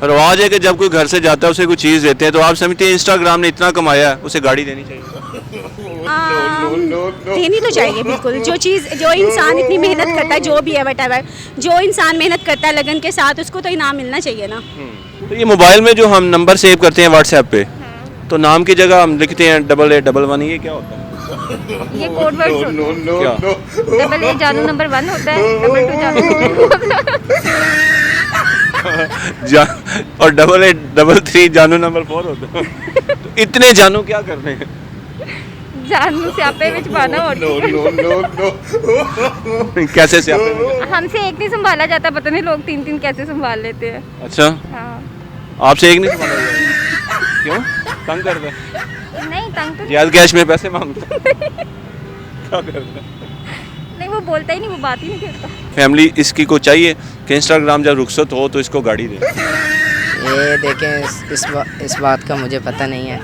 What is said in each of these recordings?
रवाज है कि जब कोई घर से जाता है उसे कोई चीज़ देते हैं, तो आप समझते हैं इंस्टाग्राम ने इतना कमाया है उसे गाड़ी देनी चाहिए? देनी तो चाहिए बिल्कुल। जो इंसान इतनी मेहनत करता है, जो भी है वट जो इंसान मेहनत करता है लगन के साथ, उसको तो इनाम मिलना चाहिए ना। तो ये मोबाइल में जो हम नंबर सेव करते हैं व्हाट्सएप पे, तो नाम की जगह हम लिखते हैं 8811, ये क्या होता है? ये कोड वर्ड्स होते हैं। क्या? डबल ए जानू नंबर 1 होता है, डबल 2 जानू और 8833 जानू नंबर 4 होता है। तो इतने जानू क्या करने हैं? जानू से आपे विच पाना होती है। कैसे से आपने? हमसे एक नहीं संभाला जाता, पता नहीं लोग 3-3 कैसे संभाल लेते हैं। अच्छा, हाँ। आपसे एक नहीं संभाला जाएगा? क्यों? तंग करते हैं? नहीं तंग तो याद कैश में पैसे मांगते हैं? क्या करते हैं? नहीं, वो बोलता ही नहीं, वो बात ही नहीं करता। फैमिली इसकी को चाहिए कि इंस्टाग्राम जब रुखसत हो तो इसको गाड़ी दे। ये देखें, इस बात का मुझे पता नहीं है,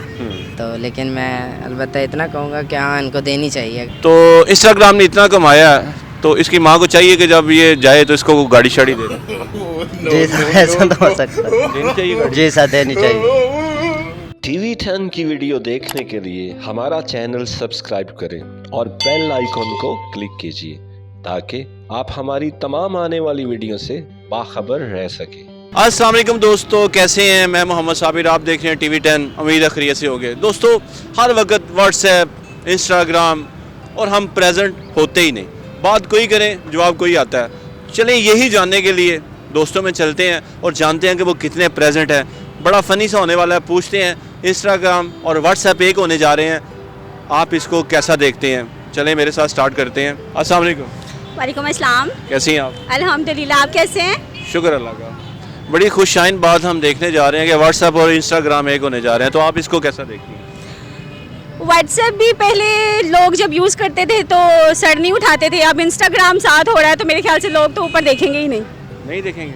तो लेकिन मैं अलबत्ता इतना कहूँगा कि हाँ, इनको देनी चाहिए। तो इंस्टाग्राम ने इतना कमाया है, तो इसकी माँ को चाहिए कि जब ये जाए तो इसको गाड़ी शाड़ी दे। जी ऐसा तो हो सकता है, देनी चाहिए गाड़ी। जी ऐसा देनी चाहिए। टीवी 10 की वीडियो देखने के लिए हमारा चैनल सब्सक्राइब करें और बेल आइकॉन को क्लिक कीजिए ताकि आप हमारी तमाम आने वाली वीडियो से बाखबर रह सकें। अस्सलाम वालेकुम दोस्तों, कैसे हैं? मैं मोहम्मद साबिर, आप देख रहे हैं टीवी 10। उम्मीद है खैरियत से होंगे। दोस्तों, हर वक्त व्हाट्सएप, इंस्टाग्राम और हम प्रेजेंट होते ही नहीं। बात कोई करें, जवाब कोई आता है। चलें यही जानने के लिए दोस्तों में चलते हैं और जानते हैं कि वो कितने प्रेजेंट हैं। बड़ा फ़नी सा होने वाला है। पूछते हैं इंस्टाग्राम और व्हाट्सएप एक होने जा रहे हैं, आप इसको कैसा देखते हैं? चलें मेरे साथ स्टार्ट करते हैं। अस्सलाम वालेकुम। वालेकुम अस्सलाम। कैसी हैं आप? अल्हम्दुलिल्लाह, आप कैसे हैं? शुक्र अल्लाह का। बड़ी खुशाइन बात हम देखने जा रहे हैं कि व्हाट्सएप और इंस्टाग्राम एक होने जा रहे हैं, तो आप इसको कैसा देखती हैं? व्हाट्सएप भी पहले लोग जब यूज़ करते थे तो सर नहीं उठाते थे, अब इंस्टाग्राम साथ हो रहा है तो मेरे ख्याल से लोग तो ऊपर देखेंगे ही नहीं। नहीं देखेंगे?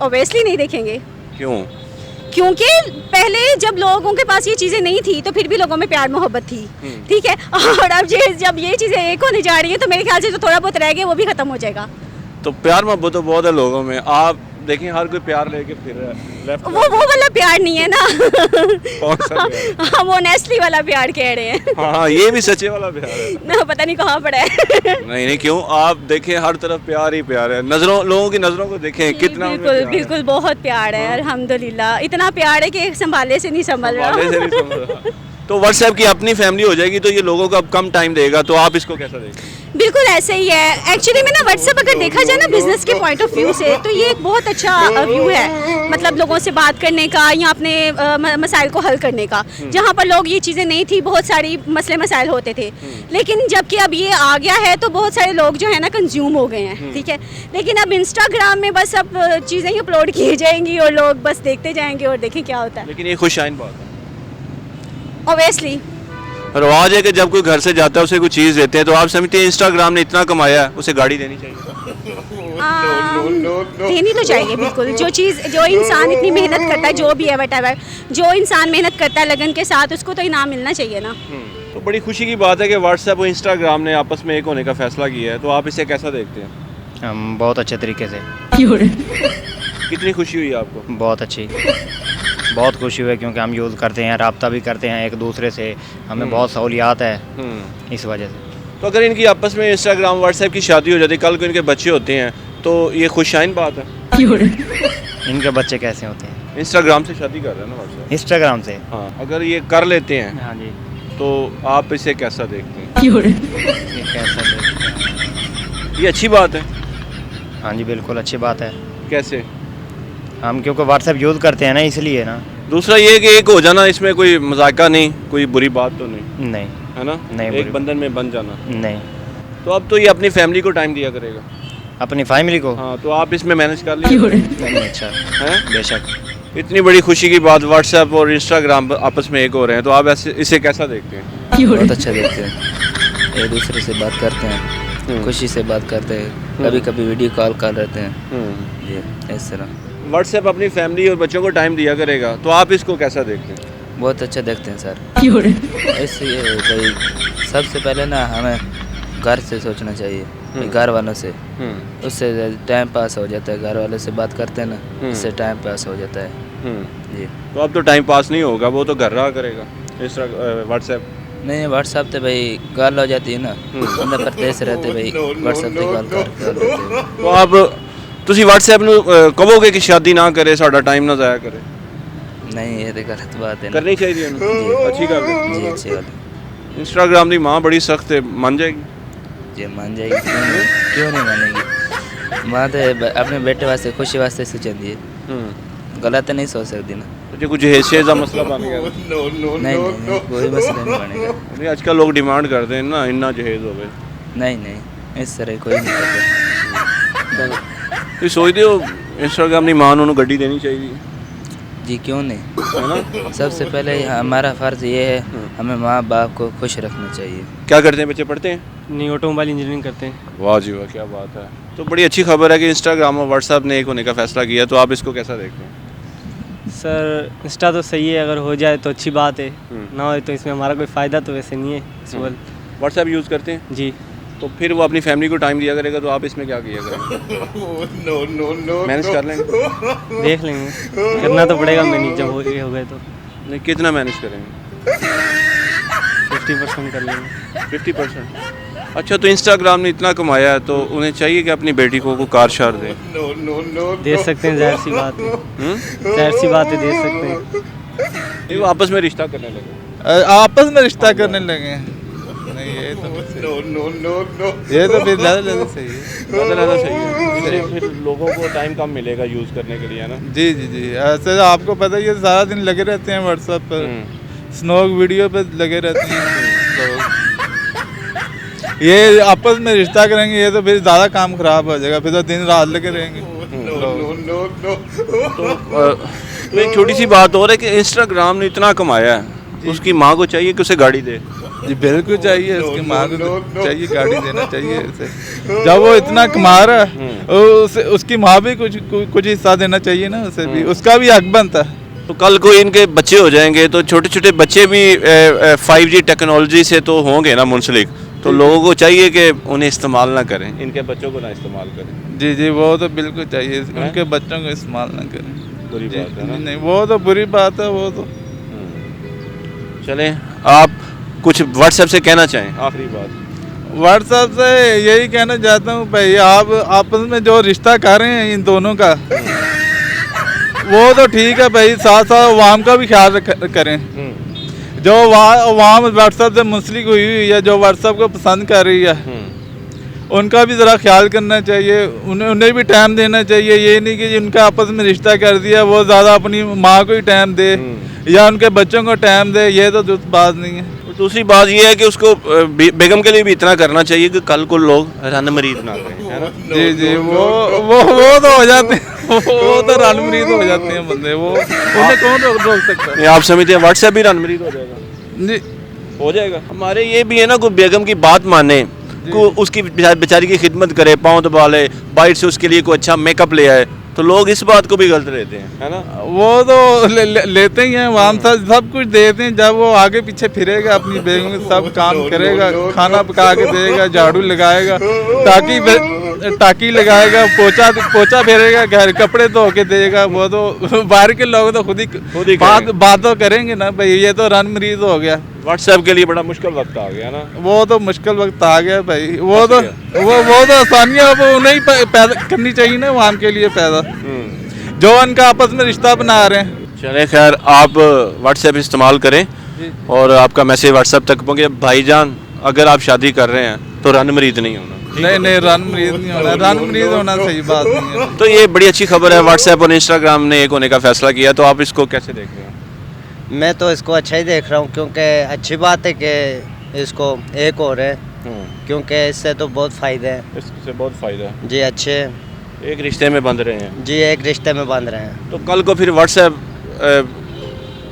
ऑब्वियसली नहीं देखेंगे। क्यों? क्योंकि पहले जब लोगों के पास ये चीज़ें नहीं थी तो फिर भी लोगों में प्यार मोहब्बत थी, ठीक है। और अब जब ये चीज़ें एक होने जा रही है तो मेरे ख्याल से जो थोड़ा बहुत रह गया वो भी ख़त्म हो जाएगा। तो प्यार मोहब्बत तो बहुत है लोगों में। आप देखें हर कोई प्यार लेके फिर रहा है। लेफ्ट वो वाला प्यार नहीं है ना। कौन सा प्यार? हम ऑनेस्टली वाला प्यार कह रहे हैं। हाँ, ये भी सच्चे वाला प्यार है। ना पता नहीं कहाँ पड़ा है। नहीं, क्यों? आप देखें हर तरफ प्यार ही प्यार है। नजरों, लोगों की नजरों को देखें कितना उनमें बिल्कुल प्यार है। बिल्कुल बहुत प्यार है, अल्हम्दुलिल्लाह। इतना प्यार है कि संभाले से नहीं संभल संभाले से रहा। नहीं संभल रहा। तो व्हाट्सएप की अपनी फैमिली हो जाएगी तो ये लोगों को अब कम टाइम देगा, तो आप इसको कैसा देखें? बिल्कुल ऐसे ही है। एक्चुअली में ना व्हाट्सएप अगर देखा जाए ना बिजनेस के पॉइंट ऑफ व्यू से, तो ये एक बहुत अच्छा व्यू है, मतलब लोगों से बात करने का या अपने मसाइल को हल करने का। जहाँ पर लोग ये चीज़ें नहीं थी, बहुत सारी मसले मसाइल होते थे, लेकिन जबकि अब ये आ गया है तो बहुत सारे लोग जो है ना कंज्यूम हो गए हैं, ठीक है। लेकिन अब इंस्टाग्राम में बस अब चीज़ें ही अपलोड की जाएंगी और लोग बस देखते जाएंगे और देखें क्या होता है। लेकिन ये खुशाइन बात है। ऑब्वियसली रवाज है कि जब कोई घर से जाता है उसे कोई चीज़ देते हैं, तो आप समझते हैं इंस्टाग्राम ने इतना कमाया है उसे गाड़ी देनी चाहिए? देनी तो चाहिए बिल्कुल। जो इंसान इतनी मेहनत करता है, जो भी है वट जो इंसान मेहनत करता है लगन के साथ, उसको तो इनाम मिलना चाहिए ना। तो बड़ी खुशी की बात है कि व्हाट्सएप और इंस्टाग्राम ने आपस में एक होने का फैसला किया है, तो आप इसे कैसा देखते हैं? हम बहुत अच्छे तरीके से। कितनी खुशी हुई आपको? बहुत अच्छी, बहुत खुशी हुई क्योंकि हम यूज़ करते हैं, राब्ता भी करते हैं एक दूसरे से, हमें बहुत सहूलियात है इस वजह से। तो अगर इनकी आपस में इंस्टाग्राम व्हाट्सएप की शादी हो जाती, कल को इनके बच्चे होते हैं, तो ये खुशाइन बात है? इनके बच्चे कैसे होते हैं? इंस्टाग्राम से शादी कर रहे हैं ना व्हाट्सएप? इंस्टाग्राम से। हाँ, अगर ये कर लेते हैं हाँ जी। तो आप इसे कैसा देखते हैं? ये कैसा देखते हैं? ये अच्छी बात है? हाँ जी बिल्कुल अच्छी बात है। कैसे? हम क्योंकि व्हाट्सएप यूज़ करते हैं ना, इसलिए ना। दूसरा ये कि एक हो जाना, इसमें कोई मजाका नहीं, कोई बुरी बात तो नहीं नहीं है ना? नहीं, एक बंधन में बन जाना। नहीं, तो अब तो ये अपनी फैमिली को टाइम दिया करेगा। अपनी फैमिली को। हाँ, तो आप इसमें मैनेज कर लीजिए। नहीं, अच्छा हैं? बेशक। इतनी बड़ी खुशी की बात, व्हाट्सएप और इंस्टाग्राम आपस में एक हो रहे हैं, तो आप इसे कैसा देखते हैं? बहुत अच्छा देखते हैं, एक दूसरे से बात करते हैं, खुशी से बात करते हैं, कभी कभी वीडियो कॉल कर लेते हैं जी, इस तरह। व्हाट्सएप अपनी फैमिली और बच्चों को टाइम दिया करेगा, तो आप इसको कैसा देखते हैं? बहुत अच्छा देखते हैं सर। ऐसे ही है भाई, सबसे पहले ना हमें घर से सोचना चाहिए, घर वालों से, उससे टाइम पास हो जाता है। घर वालों से बात करते हैं ना, उससे टाइम पास हो जाता है जी। तो अब तो टाइम पास नहीं होगा, वो तो घर रहा करेगा व्हाट्सएप। नहीं, व्हाट्सएप पे भाई गाल हो जाती है ना, बंदा परदेस रहते भाई, व्हाट्सएप पे गाल कर लेते हैं। तो आप ਤੁਸੀਂ WhatsApp ਨੂੰ ਕਹੋਗੇ ਕਿ ਸ਼ਾਦੀ ਨਾ ਕਰੇ, ਸਾਡਾ ਟਾਈਮ ਨਾ ਜ਼ਾਇਆ ਕਰੇ? नहीं, ये तो गलत बात है ना। ਕਰਨੀ ਚਾਹੀਦੀ ਉਹਨੂੰ, ਅੱਛੀ ਗੱਲ ਹੈ। जी अच्छी बात है ਇੰਸਟਾਗ੍ਰਾਮ ਦੀ ਮਾਂ ਬੜੀ ਸਖਤ ਹੈ, ਮੰਨ ਜਾਏਗੀ? जी, मान जाएगी, क्यों नहीं मानेगी। माँ तो अपने बेटे वास्ते खुशी वास्ते सोचती है, गलत नहीं सोच सकती ना। ਜੇ ਕੁਝ ਹੈਸੀਅਤ ਦਾ ਮਸਲਾ ਬਣ ਗਿਆ? नहीं, कोई मसला नहीं बनेगा। ਨਹੀਂ ਅੱਜ ਕੱਲ੍ਹ ਲੋਕ ਡਿਮਾਂਡ ਕਰਦੇ ਨੇ ਨਾ ਇੰਨਾ ਜਹੇਜ਼ ਹੋਵੇ। नहीं, इस तरह कोई नहीं करता। ਤੁਸੀਂ ਸੋਚਦੇ ਹੋ ਇੰਸਟਾਗ੍ਰਾਮ ਦੀ ਮਾਂ ਨੂੰ ਉਹਨੂੰ ਗੱਡੀ ਦੇਣੀ ਚਾਹੀਦੀ ਹੈ? जी क्यों नहीं, है ना? सबसे पहले हमारा फ़र्ज़ ये है, हमें माँ बाप को खुश रखना चाहिए। क्या करते हैं बच्चे, पढ़ते हैं? नहीं, ऑटोमोबाइल इंजीनियरिंग करते हैं। वाह जी वाह, क्या बात है। तो बड़ी अच्छी खबर है कि इंस्टाग्राम और व्हाट्सएप ने एक होने का फैसला किया, तो आप इसको कैसा देखते हैं? सर इंस्टा तो सही है, अगर हो जाए तो अच्छी बात है, ना हो तो इसमें हमारा कोई फ़ायदा तो वैसे नहीं है इस वक्त। व्हाट्सएप यूज़ करते हैं जी। तो फिर वो अपनी फैमिली को टाइम दिया करेगा, तो आप इसमें क्या किया करेंगे? मैनेज कर लेंगे? देख लेंगे, करना तो पड़ेगा मैनेज, जब हो गए तो। नहीं, कितना मैनेज करेंगे? 50% कर लेंगे। 50%? अच्छा, तो इंस्टाग्राम ने इतना कमाया है तो उन्हें चाहिए कि अपनी बेटी को कार शार दें। दे सकते हैं, जाहिर सी बात है, जाहिर सी बात है, दे सकते हैं। नहीं, वो आपस में रिश्ता करने लगे। आपस में रिश्ता करने लगे हैं। नहीं, ये तो ये तो फिर ज़्यादा सही है, ज़्यादा सही है। इससे फिर लोगों को टाइम कम मिलेगा यूज़ करने के लिए, है ना? जी जी जी। ऐसे आपको पता ही है, सारा दिन लगे रहते हैं व्हाट्सएप पर, स्नोक वीडियो पे लगे रहते हैं लोग। ये आपस में रिश्ता करेंगे, ये तो फिर ज़्यादा काम ख़राब हो जाएगा, फिर तो दिन रात लगे रहेंगे। तो एक छोटी सी बात और है कि इंस्टाग्राम ने इतना कमाया है, उसकी माँ को चाहिए कि उसे गाड़ी दे। जी बिल्कुल चाहिए, उसकी माँ को चाहिए गाड़ी देना चाहिए उसे। जब वो इतना कमा रहा है, उसकी माँ भी कुछ हिस्सा देना चाहिए ना उसे भी, उसका भी हक बनता है। तो कल को इनके बच्चे हो जाएंगे तो छोटे छोटे बच्चे भी 5G टेक्नोलॉजी से तो होंगे ना मुंसलिक, तो लोगों को चाहिए कि उन्हें इस्तेमाल ना करें, इनके बच्चों को ना इस्तेमाल करें। जी जी, वो तो बिल्कुल चाहिए, उनके बच्चों को इस्तेमाल ना करें। बुरी बात है ना? नहीं, वो तो बुरी बात है, वो तो। चलें, आप कुछ व्हाट्सएप से कहना चाहें आखिरी बात? व्हाट्सएप से यही कहना चाहता हूँ भाई, आप आपस में जो रिश्ता कर रहे हैं इन दोनों का, वो तो ठीक है भाई, साथ साथ अवाम का भी ख्याल करें। जो अवाम व्हाट्सएप से मुंसलिक हुई हुई है, जो व्हाट्सएप को पसंद कर रही है, उनका भी ज़रा ख्याल करना चाहिए, उन्हें भी टाइम देना चाहिए। ये नहीं कि उनका आपस में रिश्ता कर दिया, वो ज़्यादा अपनी माँ को ही टाइम दे या उनके बच्चों को टाइम दे, ये तो दुरुस्त बात नहीं है। दूसरी बात ये है कि उसको बेगम के लिए भी इतना करना चाहिए कि कल को लोग रनमरीद ना करें, है ना? जी जी, वो तो हो जाते हैं, वो तो रनमरीद हो जाते हैं बंदे, वो उन्हें कौन रोक सकता है? आप समझते हैं व्हाट्सएप भी रनमरीद हो जाएगा? जी हो जाएगा। हमारे ये भी है ना, कोई बेगम की बात माने, को उसकी बेचारी की खिदमत करे, पाँव दबा ले, बाइट से उसके लिए कोई अच्छा मेकअप ले आए, तो लोग इस बात को भी गलत लेते हैं, है ना? वो तो लेते ही हैं, वहाँ सब कुछ देते हैं। जब वो आगे पीछे फिरेगा अपनी बेगम के सब काम करेगा, खाना पका के देगा, झाड़ू लगाएगा, टाकी लगाएगा, पोछा फेरेगा, घर कपड़े धो के देगा, वो तो बाहर के लोग तो खुद ही बात तो करेंगे ना भाई, ये तो रनमरीद हो गया। व्हाट्सएप के लिए बड़ा मुश्किल वक्त आ गया ना? वो तो मुश्किल वक्त आ गया भाई, वो तो आसानियाँ वो उन्हें ही पैदा करनी चाहिए ना अवाम के लिए पैदा, जो उनका आपस में रिश्ता बना रहे हैं। चले खैर, आप व्हाट्सएप इस्तेमाल करें और आपका मैसेज व्हाट्सएप तक पहुँचे। भाईजान, अगर आप शादी कर रहे हैं तो रनमरीद नहीं होना। नहीं, रनमरीद नहीं होना, रनमरीद होना सही बात नहीं है। तो ये बड़ी अच्छी खबर है, व्हाट्सएप और इंस्टाग्राम ने एक होने का फैसला किया, तो आप इसको कैसे देख रहे हैं? मैं तो इसको अच्छा ही देख रहा हूँ, क्योंकि अच्छी बात है कि इसको एक और है, क्योंकि इससे तो बहुत फ़ायदे हैं। इससे बहुत फ़ायदा है जी, अच्छे एक रिश्ते में बंध रहे हैं। जी, एक रिश्ते में बंध रहे हैं। तो कल को फिर व्हाट्सएप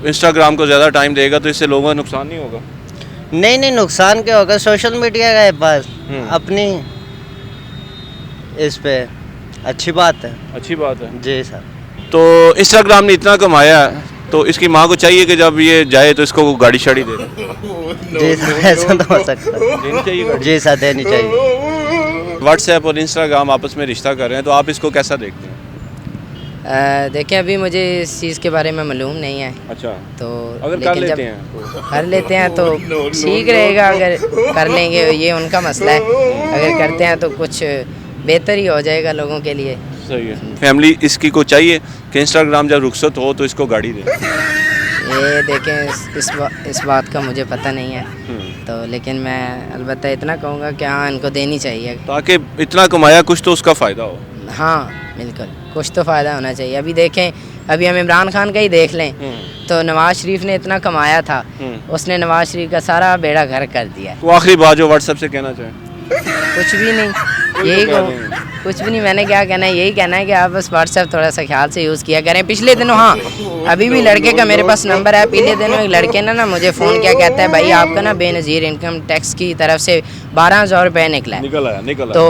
इंस्टाग्राम को ज़्यादा टाइम देगा तो इससे लोगों को नुकसान नहीं होगा? नहीं, नुकसान क्या होगा, सोशल मीडिया का पास अपनी इस पे अच्छी बात है। अच्छी बात है जी सर। तो इंस्टाग्राम ने इतना कमाया है, तो इसकी माँ को चाहिए कि जब ये जाए तो इसको गाड़ी शाड़ी दे। जी सर, ऐसा तो हो सकता है। देनी चाहिए गाड़ी? जी सर, देनी चाहिए। व्हाट्सएप और इंस्टाग्राम आपस में रिश्ता कर रहे हैं, तो आप इसको कैसा देखते हैं? देखिए अभी मुझे इस चीज़ के बारे में मालूम नहीं है, अच्छा, तो अगर कर लेकिन लेते जब हैं तो कर लेते हैं तो ठीक रहेगा। अगर कर लेंगे ये उनका मसला है, अगर करते हैं तो कुछ बेहतर ही हो जाएगा लोगों के लिए। सही है। फैमिली इसकी को चाहिए कि इंस्टाग्राम जब रुखसत हो तो इसको गाड़ी दे। ये देखें इस बात का मुझे पता नहीं है, तो लेकिन मैं अलबत्ता इतना कहूँगा कि हाँ इनको देनी चाहिए, ताकि इतना कमाया कुछ तो उसका फ़ायदा हो। हाँ बिल्कुल, कुछ तो फ़ायदा होना चाहिए। अभी देखें, अभी हम इमरान खान का ही देख लें तो नवाज शरीफ ने इतना कमाया था, उसने नवाज शरीफ का सारा बेड़ा घर कर दिया। तो आखिरी बात जो व्हाट्सएप से कहना चाहें? कुछ भी नहीं, यही कुछ भी नहीं, मैंने क्या कहना है, यही कहना है कि आप बस व्हाट्सएप थोड़ा सा ख्याल से यूज़ किया करें। पिछले दिनों, हाँ अभी भी लड़के का मेरे पास नंबर है, पिछले दिनों एक लड़के ने ना मुझे फ़ोन किया, कहता है भाई आपका ना बेनज़ीर इनकम टैक्स की तरफ से 12,000 रुपये निकला है। तो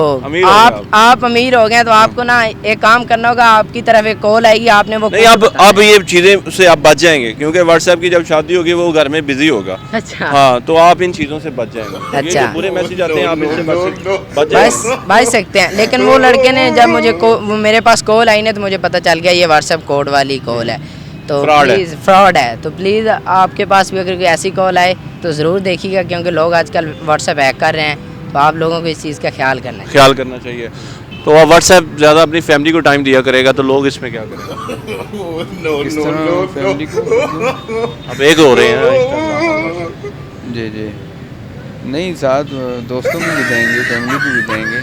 आप अमीर हो गए, तो आपको ना एक काम करना होगा, आपकी तरफ एक कॉल आएगी, आपने वो नहीं, अब ये चीज़ें से आप बच जाएंगे, क्योंकि व्हाट्सएप की जब शादी होगी वो घर में बिजी होगा। अच्छा, हाँ, तो आप इन चीज़ों से बच जाएंगे। अच्छा, ये जो बुरे मैसेज आते हैं आप इनसे बच सकते हैं। लेकिन वो लड़के ने जब मुझे मेरे पास कॉल आई ना, तो मुझे पता चल गया ये व्हाट्सएप कोड वाली कॉल है, तो प्लीज़ फ्रॉड है। तो प्लीज़ आपके पास भी अगर कोई ऐसी कॉल आए तो ज़रूर देखिएगा, क्योंकि लोग आजकल व्हाट्सएप हैक कर रहे हैं, तो आप लोगों को इस चीज़ का ख्याल करना चाहिए। तो आप व्हाट्सएप ज़्यादा अपनी फैमिली को टाइम दिया करेगा, तो लोग इसमें क्या करेंगे? फैमिली को अब एक हो रहे हैं। जी जी, नहीं साथ दोस्तों को भी देंगे, फैमिली को भी देंगे,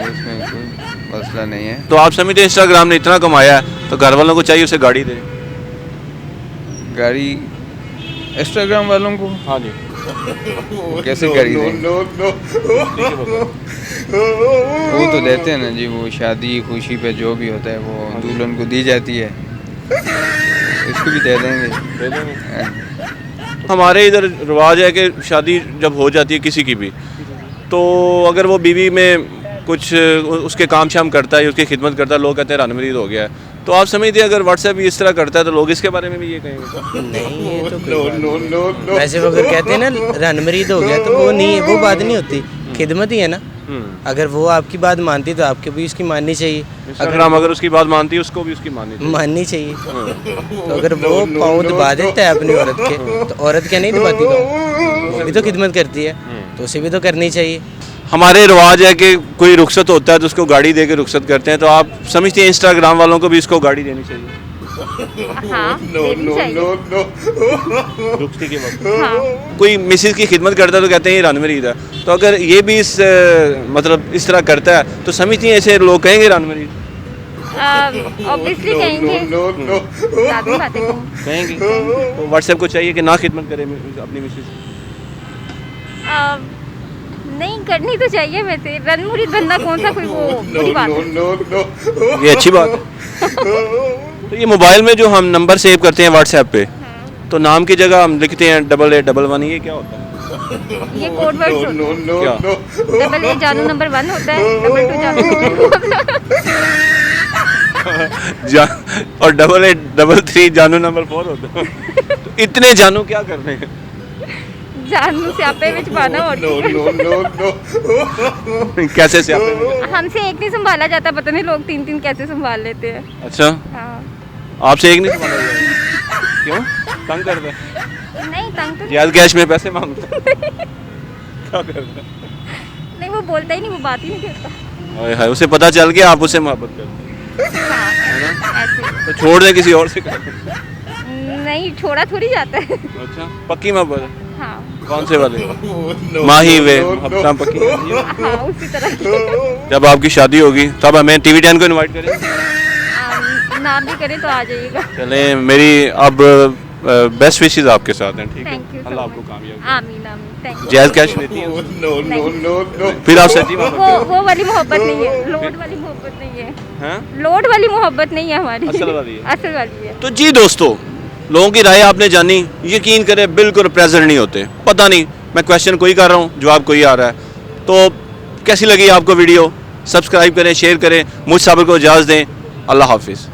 इसमें कोई मसला नहीं है। तो आप समझते हैं इंस्टाग्राम ने इतना कमाया है तो घर वालों को चाहिए उसे गाड़ी दे? गाड़ी इंस्टाग्राम वालों को? हाँ जी। कैसे गाड़ी दें? वो तो देते हैं ना जी, वो शादी खुशी पे जो भी होता है वो दुल्हन को दी जाती है, इसको भी दे देंगे। हमारे इधर रिवाज है कि शादी जब हो जाती है किसी की भी, तो अगर वो बीवी में कुछ उसके काम शाम करता है, उसकी खिदमत करता है, लोग कहते हैं रनमरीद हो गया है। तो आप समझते हैं अगर व्हाट्सएप इस तरह करता है तो लोग इसके बारे में भी ये कहेंगे? नहीं, ये तो वैसे वो अगर कहते हैं ना रनमरीद हो गया, तो वो नहीं, वो बात नहीं होती, खिदमत ही है ना। अगर वो आपकी बात मानती तो आपको भी उसकी माननी चाहिए। अगर उसकी बात मानती है उसको भी उसकी माननी चाहिए। तो अगर वो पाँव दबा देता है अपनी औरत के, तो औरत क्या नहीं दबाती पाँव? वो भी तो खिदमत करती है, तो उसे भी तो करनी चाहिए। हमारे रिवाज है कि कोई रुखसत होता है तो उसको गाड़ी दे के रुखसत करते हैं, तो आप समझते हैं इंस्टाग्राम वालों को भी इसको गाड़ी देनी चाहिए? हाँ, देनी चाहिए। रुखसती के वक्त कोई मिसेज की खिदमत करता है तो कहते हैं ये रनमरीद है, तो अगर ये भी मतलब इस तरह करता है तो समझती हैं ऐसे लोग कहेंगे रनमरीद? ऑब्वियसली कहेंगे, कहेंगे। तो व्हाट्सएप को चाहिए कि ना खिदमत करे अपनी मिसेज? नहीं, करनी तो चाहिए। वैसे रनमुरीद बनना कौन सा कोई वो बुरी बात है? ये अच्छी बात है। तो ये मोबाइल में जो हम नंबर सेव करते हैं व्हाट्सएप पे, तो नाम की जगह हम लिखते हैं 8811, ये क्या होता है? ये कोड वर्ड होता है। 88 जानू नंबर 1 होता है, 22 जानू और 8833 जानू नंबर 4 होता है। तो इतने जानू क्या कर रहे हैं? जानू स्यापे में पाना और कैसे स्यापे में? हमसे एक नहीं संभाला जाता, पता नहीं लोग 3-3 कैसे संभाल लेते हैं। अच्छा, हाँ। आपसे एक नहीं संभाला जाता? क्यों? तंग करते हैं? नहीं, तंग तो याद कैश में पैसे मांगते हैं? क्या करते हैं? नहीं, वो बोलता ही नहीं, वो बात ही नहीं करता। हाय हाय, उसे पता चल गया आप उससे मोहब्बत करते हैं, है ना? ऐसे तो छोड़ दे, किसी और से कर। नहीं, छोड़ा थोड़ी जाता है। अच्छा, पक्की मोहब्बत है? हाँ। कौन से वाले? माही वे मोहब्बत पक्की? हाँ, उसी तरह। जब आपकी शादी होगी तब हमें टीवी 10 को इनवाइट करें? नाम भी करें तो आ जाइएगा। चले, मेरी अब बेस्ट विशेस आपके साथ हैं, ठीक है? थैंक यू, अल्लाह आपको कामयाब करे। आमीन आमीन, थैंक यू। जायज़ कैश लेती हैं? फिर आप सच्ची वो वाली मोहब्बत नहीं है, लोड वाली मोहब्बत नहीं है। हाँ? लोड वाली मोहब्बत नहीं है हमारी, असल वाली है। असल वाली है। तो जी दोस्तों, लोगों की राय आपने जानी, यकीन करें बिल्कुल प्रेजेंट नहीं होते। पता नहीं, मैं क्वेश्चन कोई कर रहा हूँ, जवाब कोई आ रहा है। तो कैसी लगी आपको वीडियो? सब्सक्राइब करें, शेयर करें, मुझ साबिर को इजाज़त दें। अल्लाह हाफिज़।